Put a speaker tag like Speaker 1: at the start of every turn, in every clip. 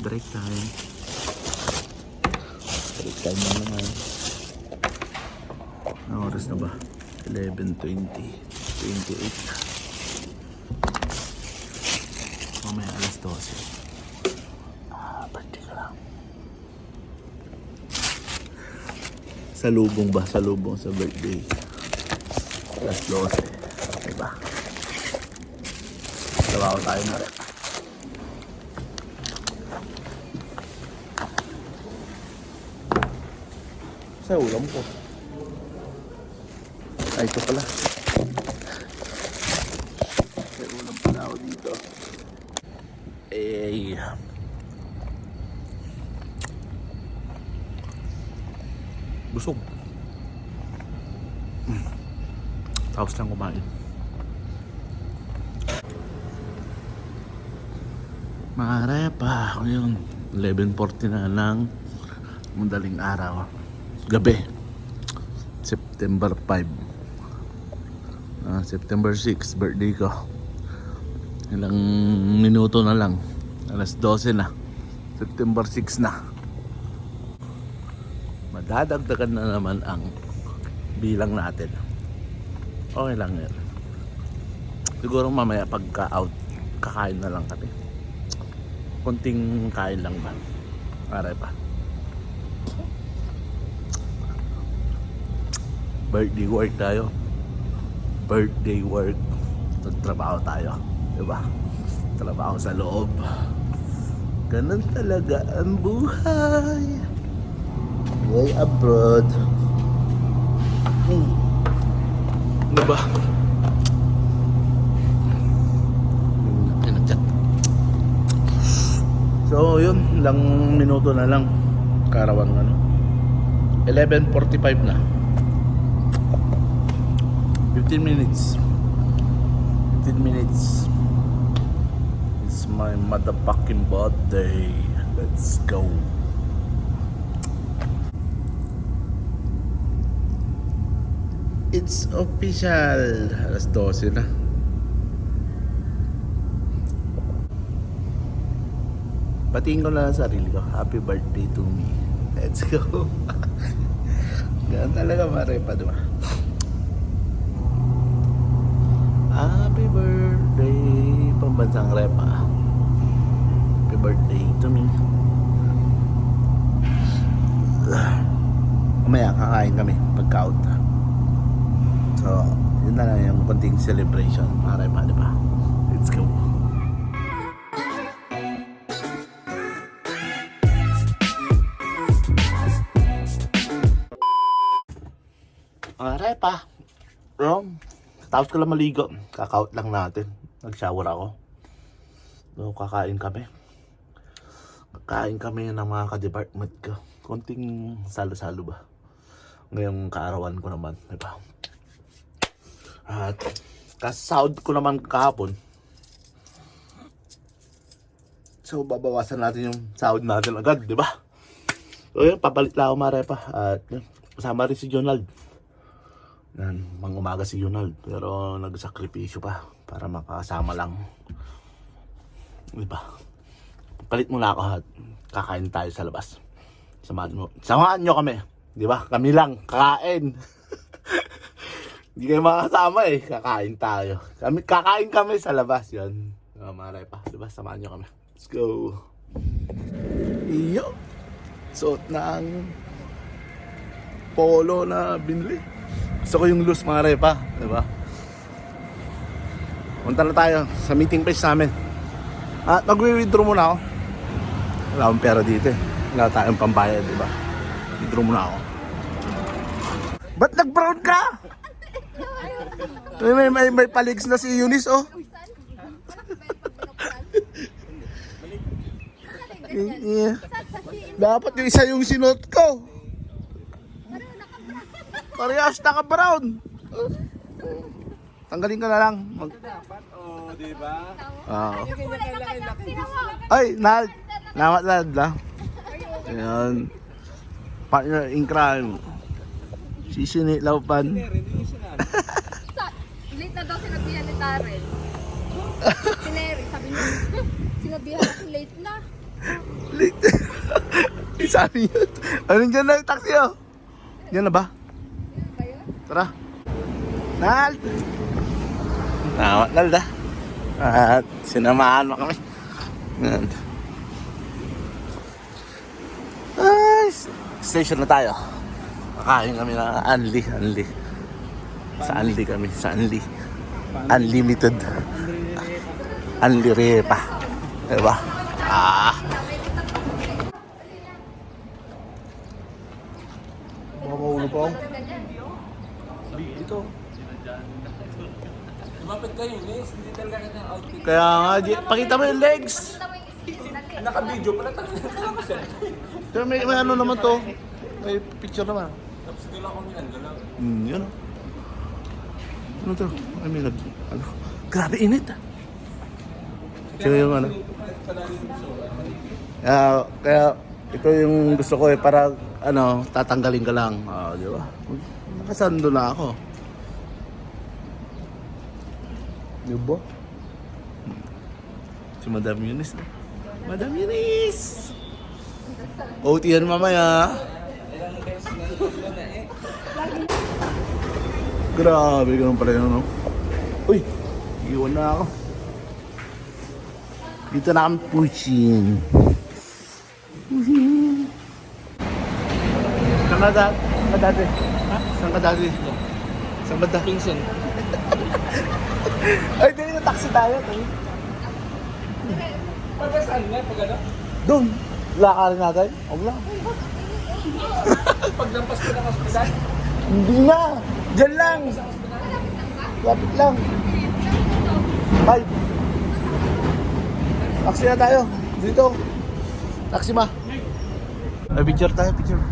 Speaker 1: Break time. Break time na naman. Anong oras na ba? 11:20. 28. Mamaya alas 12. Birthday ka lang. Salubong ba? Salubong sa birthday. Alas 12. Okay ba? Trabaho tayo na rin. Sa ulam ko. Ay, ito pala. May ulam pala ako dito. Eh. Busog. Tapos lang kumain. Mga repa, ngayon 11:40 na lang madaling araw. Gabi. September 5. September 6, birthday ko. Ilang minuto na lang. Alas 12 na. September 6 na. Madadagdagan na naman ang bilang natin. Okay lang yan. Siguro mamaya pagka-out, kakain na lang kami. Konting kain lang ba? Para pa. Birthday work tayo. Birthday work. Nagtrabaho tayo. Diba? Trabaho sa loob. Ganun talaga ang buhay. Way abroad. Diba? Pinagchat. So yun, ilang minuto na lang. Karawang 11:45 na. 15 minutes. 15 minutes. It's my motherfucking birthday. Let's go. It's official. Alas 12 na. Patingin ko na sa sarili ko. Happy birthday to me. Let's go. Ganun talaga marepa, diba? Happy birthday. Pambansang repa. Happy birthday to me. Mamaya kakain kami pagka-out. So, yun na lang yung konting celebration. Marepa, diba? Let's go. Repa, tapos ko lang maligo. Kaka-out lang natin. Nag-shower ako. So, kakain kami. Kakain kami ng mga ka-department ko. Konting salo-salo ba. Ngayong kaarawan ko naman. Diba? At kasahod ko naman kahapon. So, babawasan natin yung sahod natin agad. Diba? So, yun, papalit lang ako mga repa. At kasama rin si Jonald. Yan, mang-umaga si Yunald, pero nagsakripisyo pa para makasama lang. Diba? Palit muna ako at kakain tayo sa labas. Samahan nyo kami. Diba? Kami lang, kakain. Hindi kayo makasama eh. Kakain tayo. Kakain kami sa labas. Yan. Mga repa. Diba? Samahan nyo kami. Let's go. Iyo. Suot na ang polo na binili. Gusto ko yung loose mga repa, diba? Punta na tayo sa meeting place namin. At nagwi-withdraw muna ako. Wala akong pera dito eh. Wala tayong pambayad, diba? Withdraw muna ako. Ba't nag-brown ka? May paligs na si Eunice, oh. Yeah. Dapat yung isa yung sinot ko. Parehas naka-brown. Tanggalin ka na lang.
Speaker 2: Diba?
Speaker 1: Ay, namat lang. Ayan. Partner in crime. Sisini Laupan.
Speaker 3: Late na daw sinabihan ni Darren. Si Neri, sabi niya, sinabihan ako late na.
Speaker 1: Saan yun? Anong dyan na yung taxi oh? Yan na ba? Tara. Nald! Nald ah. At sinamahan mo kami. Yan. Ay, station na tayo. Kakain kami na Anli. Sa Anli kami. Sa Anli. Unlimited. Anli Repa. Diba? Baka mahulog pa ako. Dito.
Speaker 2: Lumapit kayo, Liz. Hindi talaga ka ng outfit.
Speaker 1: Kaya nga, pakita mo yung legs.
Speaker 2: Naka-video pala talaga ka siya.
Speaker 1: Pero may ano naman to. May picture naman.
Speaker 2: Tapos ito lang kami nanggalaw.
Speaker 1: Yun. Ano to? I mean, ano? Grabe init ah. Ito yung ano. Kaya ito yung gusto ko para ano, tatanggalin ka lang. Di ba? Nakasando na ako. Di ba? Si Madam Eunice. Madam Eunice! OT yan mamaya. Grabe, ganun pala yun, no? Uy! Iwan na ako. Dito na kami pushing. Saan ka dati? Ha? Saan ka dati? Saan ba dati?
Speaker 2: Pinsan.
Speaker 1: Ay, di na taxi tayo.
Speaker 2: Pagka saan nga? Pag ano?
Speaker 1: Doon. Lakarin natin. Huwag lang.
Speaker 2: Paglampas ko ng hospital?
Speaker 1: Hindi na. Diyan lang. Lapit lang. Bye. Taxi na tayo. Dito. Taxi ma. Ay, picture tayo, picture.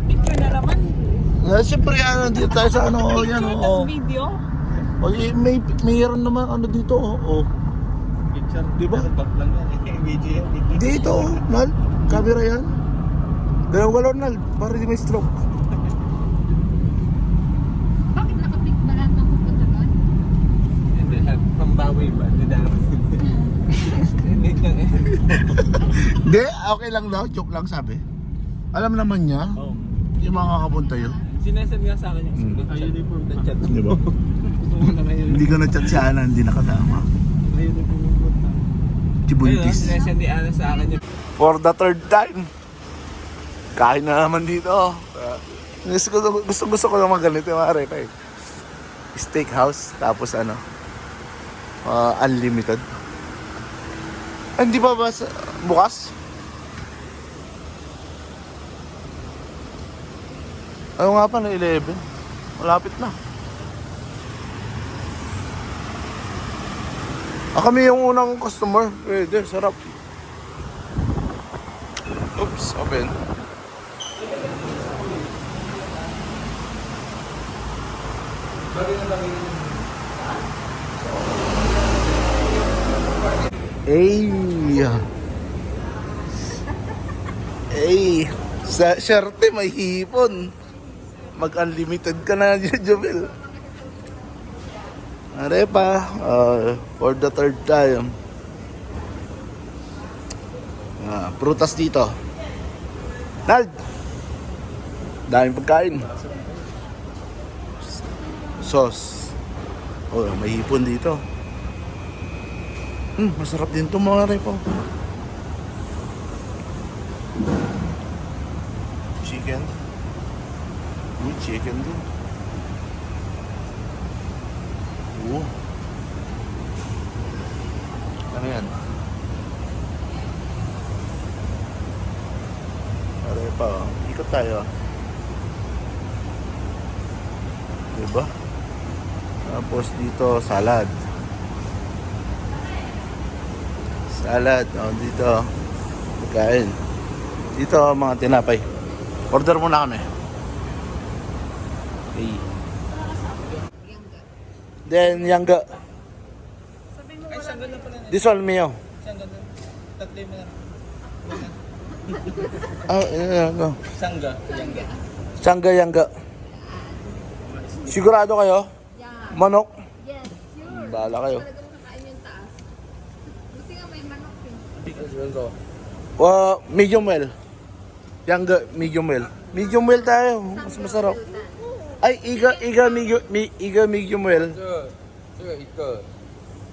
Speaker 3: Picture na naman.
Speaker 1: Siyempre, dito tayo sa ano, yan,
Speaker 3: Picture,
Speaker 1: oo.
Speaker 3: tas video.
Speaker 1: Mayroon naman ano dito, oo.
Speaker 2: Picture.
Speaker 1: Di ba?
Speaker 2: Back lang yan. Video.
Speaker 1: Dito, Nal. Camera yan. Dalawang galon, Nal. Para di may stroke.
Speaker 3: Bakit nakapik ba lahat ng pupunta doon?
Speaker 2: Hindi, pambawi ba? Hindi dapat. Hindi lang eh.
Speaker 1: Hindi, okay lang daw. Joke lang sabi. Alam naman niya.
Speaker 2: Oo.
Speaker 1: Yung mga kapunta yun.
Speaker 2: Sinasend nga sa akin yung uniform na chat.
Speaker 1: Di ba?
Speaker 2: Gusto mo na ngayon.
Speaker 1: Hindi ko na-chat si Ana, hindi nakasama. Si Buntis.
Speaker 2: Sinasend ni Ana sa akin yung
Speaker 1: For the third time. Kain na naman dito. Gusto ko naman ganito yung mga repa eh. Steakhouse, tapos ano, unlimited. Hindi pa ba bukas? Ano nga pa na 11? Malapit na. Kami yung unang customer. Pwede, sarap. Oops, open. Sa syerte may hipon. Mag-unlimited ka na dyan, Jobel. Arepa, for the third time. Prutas dito. Nald! Daming pagkain. Sauce. Oh, may hipon dito. Masarap din itong mga arepa. Chicken. Chicken din. Ano yan? Arepa. Ikot tayo. Diba? Tapos dito, salad. Salad. Dito. Pagkain. Dito, mga tinapay. Order muna kami. Okay. Then, yangga.
Speaker 2: Ay, sanggal na pala na.
Speaker 1: This one, Mio.
Speaker 2: Sanggal na. Tatlo mo na.
Speaker 1: Go.
Speaker 2: Sangga. Sangga.
Speaker 1: Sangga, yangga. Sigurado kayo?
Speaker 3: Yeah.
Speaker 1: Manok?
Speaker 3: Yes, sure.
Speaker 1: Bahala kayo.
Speaker 3: Talagang makakain yung taas. Buti nga may manok eh.
Speaker 1: Medium well. Younger, medium well. Medium well tayo. Mas masarap. Ay, iga medium well.
Speaker 2: 这个一个，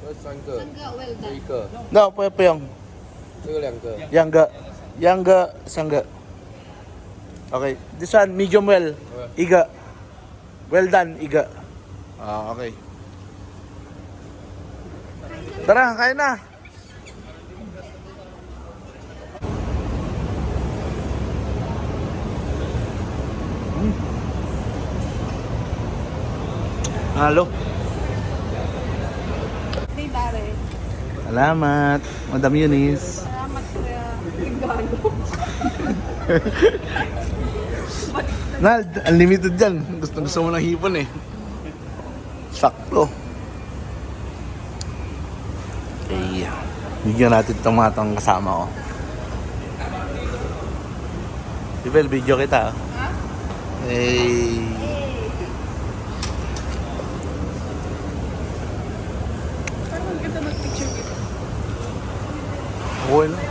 Speaker 2: 这三个，
Speaker 3: Sangga, well
Speaker 2: 这一
Speaker 3: done.
Speaker 2: 个，
Speaker 1: No, puyong.
Speaker 2: 这个两个。
Speaker 1: Younger, sangga. Okay, this one, medium well. Iga. Well done, iga. Ah, okay. Tara, kain na. Halo.
Speaker 3: Hey, Dare.
Speaker 1: Salamat, Madam Eunice.
Speaker 3: Salamat sa regalo.
Speaker 1: Nald, unlimited dyan. Gusto mo ng hipon eh. Sakto. Okay. Bigyan natin itong mga tong kasama ko. Sibel, video kita.
Speaker 3: Ha?
Speaker 1: Hey.
Speaker 3: Parang ganda mag-picture kita.
Speaker 1: Okay lang.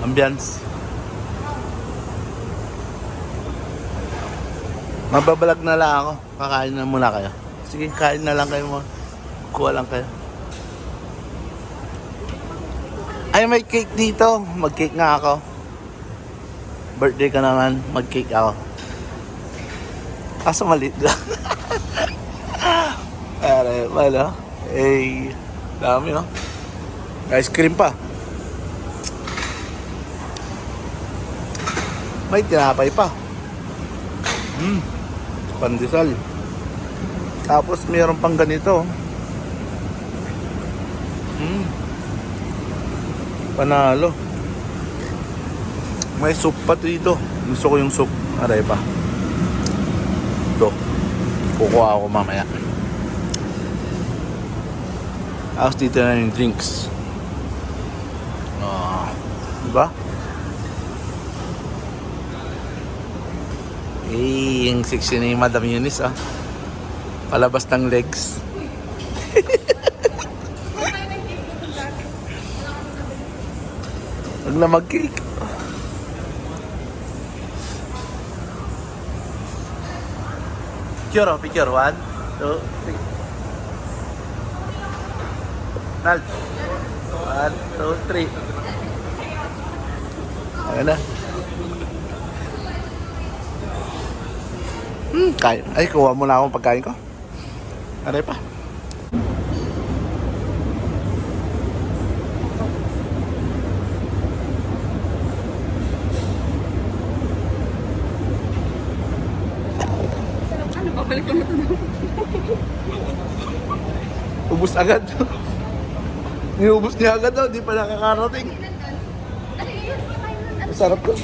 Speaker 1: Ambience. Mababalag na lang ako. Kakain na muna kayo. Sige, kain na lang kayo mo. Kuha lang kayo. Ay, may cake dito. Mag-cake nga ako. Birthday ka naman. Mag-cake ako. Kaso maliit lang. Aray, wala. Eh, dami oh. Ice cream pa. May tinapay pa. Pandesal. Tapos mayroon pang ganito. Panalo. May soup pa dito. Gusto ko yung soup. Aray pa. Ito. Kukuha ako mamaya. Tapos dito na yung drinks. Diba? Eh, yung section ni Madam Eunice ah. Palabas ng legs. Huwag na mag-cake. Picture oh, picture. 1, 2, 3. Nal. 1, 2, 3. Ayan na. Kain. Ay, kuha muna akong pagkain ko. Aray pa.
Speaker 3: Ano, babalik ko na ito.
Speaker 1: Ubus agad. Niubos niya agad daw. Di pa nakakarating.
Speaker 3: Ano yun?
Speaker 1: Masarap ko.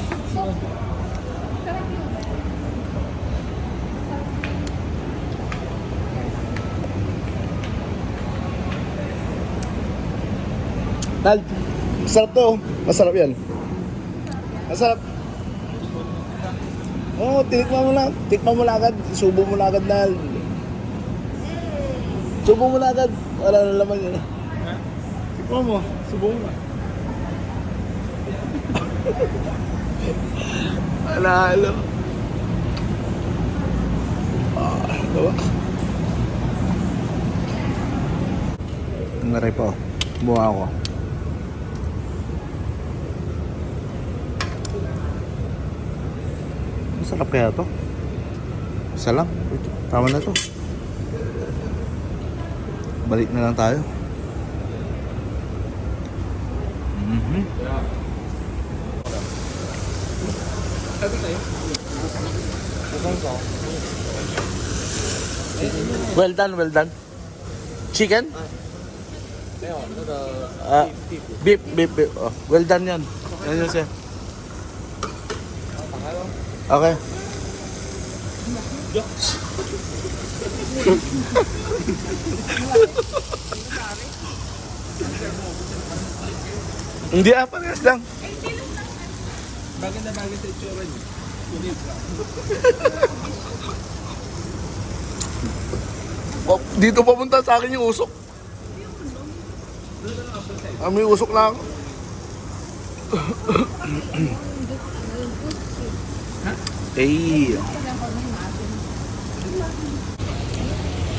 Speaker 1: Nal, masarap to. Masarap yan. Masarap. Oo, tinikman mo na. Tikman mo na agad. Subo mo na agad, Nal. Subo mo na agad. Wala na laman yun. Tikman mo. Subo mo na. Panalo. Diba? Ang naray po. Buha ako. Masarap kaya to? Isa lang. Ito, tama na to. Balik na lang tayo. Well done, well done. Chicken?
Speaker 2: 没有那个
Speaker 1: Ah, beef. Oh, well done yan. Yan yun siya.
Speaker 2: 打开喽。
Speaker 1: Okay. Hindi parehas lang.
Speaker 2: Bagay na bagay sa itsura niyo.
Speaker 1: Oh, dito papunta sa akin yung usok. Ah, may usok na ako. Eh,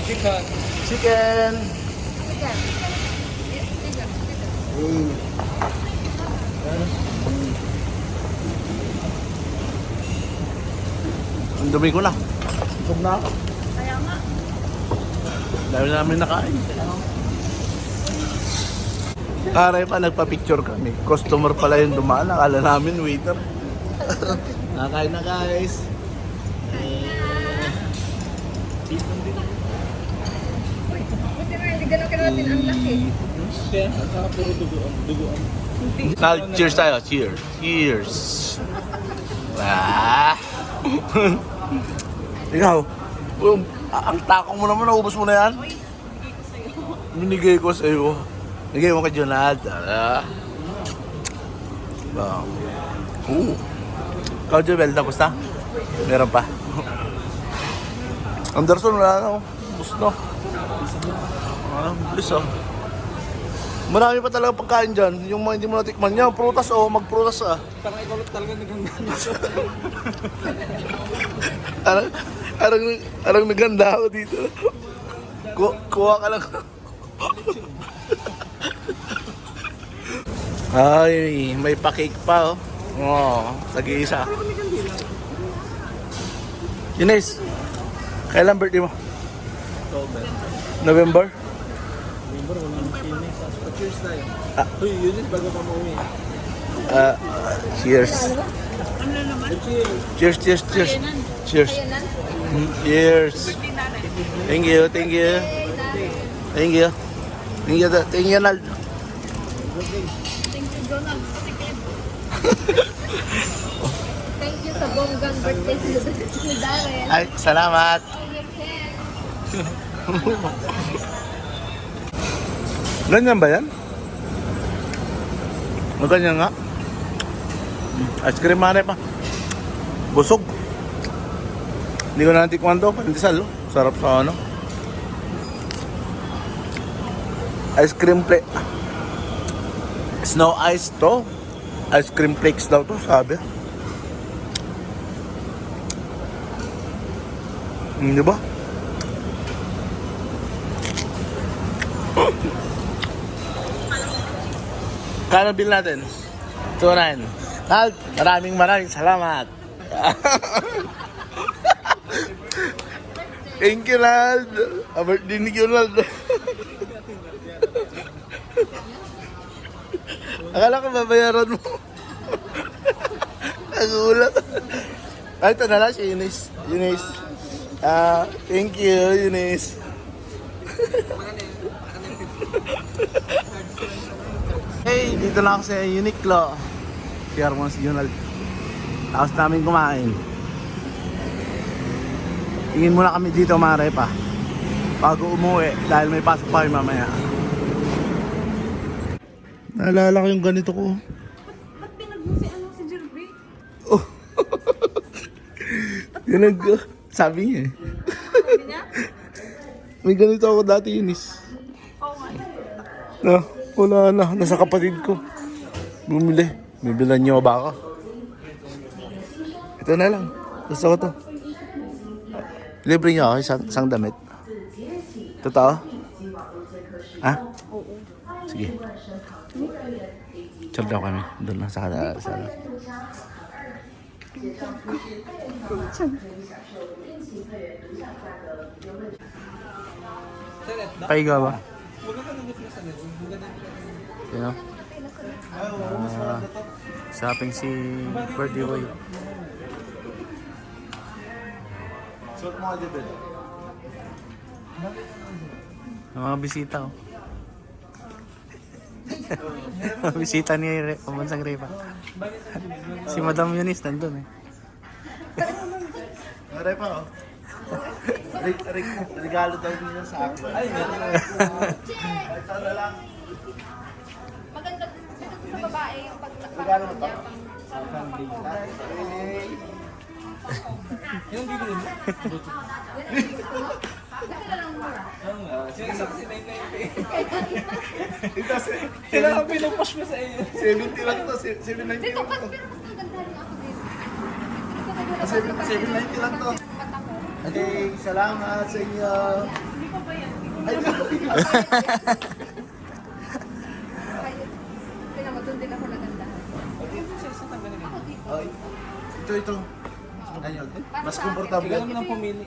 Speaker 2: Chicken.
Speaker 1: chicken. Ang dumi ko na. Busog na ako.
Speaker 3: Kaya nga.
Speaker 1: Dahil namin nakain. Karay pa, nagpa-picture kami. Customer pala yung dumaan. Akala namin waiter. Nakain na guys.
Speaker 3: Buti na hindi ganun ka natin ang laki.
Speaker 2: Chicken. At saka puro dugoan.
Speaker 1: Now, cheers tayo. Cheers. Cheers. Ah. Ikaw, ang takong mo naman, naubos mo na yan. Binigay ko sa'yo. Binigay mo kay Jonad. Ikaw, Joel, tapos na? Meron pa. Anderson, wala na. Ubus na. Bilis ah. Marami pa talaga pagkain dyan. Yung mga hindi mo natikman niya, prutas o magprutas ah.
Speaker 2: Parang ikaw talaga naganda.
Speaker 1: Arang naganda ako dito. Kuha ka lang. Ay, may pa-cake pa oh. Oo, tag-iisa. Ines, kailan birthday mo? November?
Speaker 2: Cheers tayo. Uy, Eunice, bago pa umuwi.
Speaker 1: Cheers. Cheers, cheers, cheers. Cheers. Cheers. Thank you, thank you. Thank you. Thank you, thank you, Nald.
Speaker 3: Thank you, Donald. Thank you sa bonggang birthday ni Darren.
Speaker 1: Ay, salamat. Ganyan ba yan? O ganyan nga? Ice cream manay pa. Busog. Hindi ko na natikman to. Pandesal, oh. Sarap sa ano. Ice cream plate. Snow ice to. Ice cream flakes daw to, sabi. Di ba? Kano bill natin? 2.9. Nald, maraming salamat. Thank you, Nald. Birthday ni Nald. Akala ko babayaran mo. Nagulat. Ay, ito na lang si Eunice. Eunice. Thank you, Eunice. Hey, dito na ako sa Uniqlo. Share mo si Jonald. Tapos namin kumain. Tingin muna kami dito, Mare pa. Bago umuwi, dahil may pasok pa kami mamaya. Naalala ko yung ganito ko.
Speaker 3: Ba't pinag mo si Jerby?
Speaker 1: Oh. Yun sabi niya eh.
Speaker 3: Sabi niya?
Speaker 1: May ganito ako dati, Eunice.
Speaker 3: Oo nga.
Speaker 1: Na, wala na. Nasa kapatid ko. Bumili. Bibilan niyo ba ako? Ito na lang. Gusto ko to. Libre niyo ako isang damit. Totoo? Ha?
Speaker 3: Oo.
Speaker 1: Sige. Chill daw kami. Doon lang sa Pahiga ba? You know? Shopping si birthday boy. Suot mo ka dito. Mga bisita oh. Mga bisita ni Pambansang Repa. Si Madam Eunice nandun eh. Repa oh. Regalo daw niya sa akin. Ay,
Speaker 3: Maganda sa babae yung
Speaker 1: regalo mo to?
Speaker 2: Yung bibili mo?
Speaker 3: Gusto na lang mura.
Speaker 2: Oo nga. Sino sa kasi 990?
Speaker 1: Ito,
Speaker 2: Sila ang pinupush ko sa iyo.
Speaker 1: 70 lang to. 790
Speaker 3: Dito,
Speaker 1: lang to.
Speaker 3: pero mas magandahan nga ako dito.
Speaker 1: 790 lang to. Okay, salamat sa inyo. Ay,
Speaker 3: Kaya mo, doon din ako nagandahan. Ako dito.
Speaker 1: oh, ito. Ano, mas
Speaker 3: Para sa
Speaker 1: komportable.
Speaker 2: Ikaw naman ang pumili.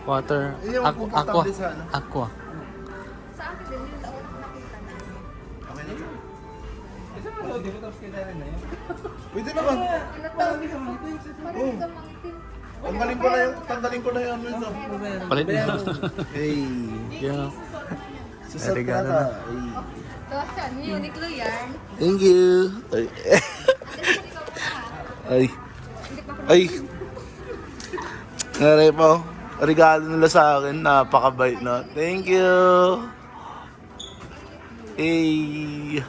Speaker 4: Water.
Speaker 1: Hindi mo
Speaker 4: Aqua.
Speaker 1: komportable sa ano.
Speaker 4: Aqua.
Speaker 3: Sa akin din, yun ako nakita na.
Speaker 1: Okay na yun.
Speaker 2: Isa mo loading mo tapos kailangan na yun.
Speaker 1: Pwede naman.
Speaker 3: Ano to? Parang hindi ka mangitim.
Speaker 1: Tanggalin ko na yun.
Speaker 4: Palit na.
Speaker 1: Hey.
Speaker 4: Yeah.
Speaker 1: Susot ka
Speaker 4: regalo
Speaker 1: na.
Speaker 4: na.
Speaker 1: Hey.
Speaker 3: Ito siya, Uniqlo yarn.
Speaker 1: Thank you. Ay. Ay.
Speaker 3: Hindi pa ako
Speaker 1: Ay. Ngayon po. Regalo nila sa akin. Napakabait na. Thank you. Hey.